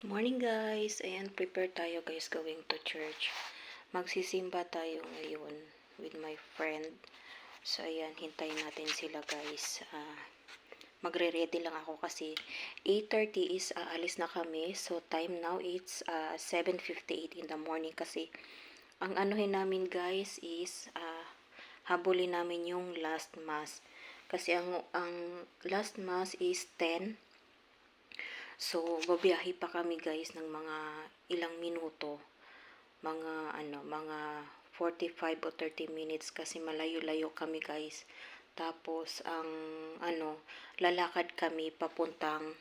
Morning guys, ayan prepare tayo guys going to church. Magsisimba tayo ngayon with my friend. So ayan, hintayin natin sila guys. Magre-ready lang ako kasi 8:30 is aalis na kami. So time now it's 7:58 in the morning kasi ang anuhin namin guys is habulin namin yung last mass. Kasi ang last mass is 10. So, babiyahe pa kami guys ng mga ilang minuto. Mga 45 o 30 minutes kasi malayo-layo kami guys. Tapos, lalakad kami papuntang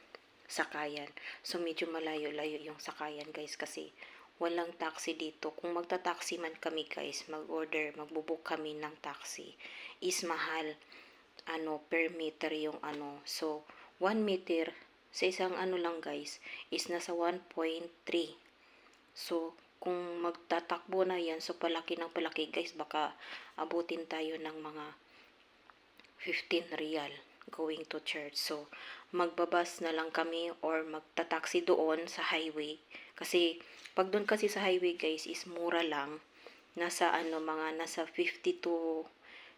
sakayan. So, medyo malayo-layo yung sakayan guys kasi walang taxi dito. Kung magta-taxi man kami guys, magbubuk kami ng taxi. Is mahal. Per meter yung So, 1 meter sa isang lang guys is nasa 1.3. So kung magtatakbo na yan, so palaki ng palaki guys, baka abutin tayo ng mga 15 real going to church. So magbabas na lang kami or magta-taxi doon sa highway kasi pag doon kasi sa highway guys is mura lang, nasa nasa 50 to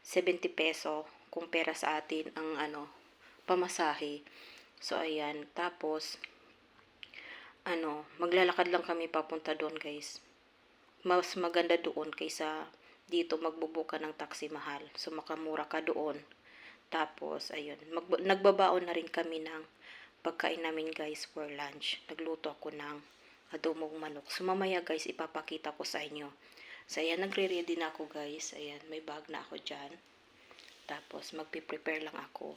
70 peso kumpara sa atin ang pamasahe. So ayan, tapos maglalakad lang kami papunta doon guys. Mas maganda doon kaysa dito magbubuka ng taxi mahal. So makamura ka doon. Tapos ayun, nagbabaon na rin kami ng pagkain namin guys for lunch. Nagluto ako ng adobong manok. So mamaya guys ipapakita ko sa inyo. So ayan, nagre-ready na ako guys. Ayan, may bag na ako dyan. Tapos magpi-prepare lang ako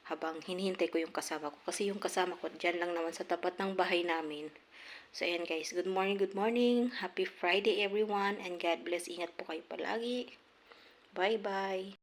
habang hinihintay ko yung kasama ko. Kasi yung kasama ko dyan lang naman sa tapat ng bahay namin. So ayan guys, good morning, good morning. Happy Friday everyone and God bless. Ingat po kayo palagi. Bye bye.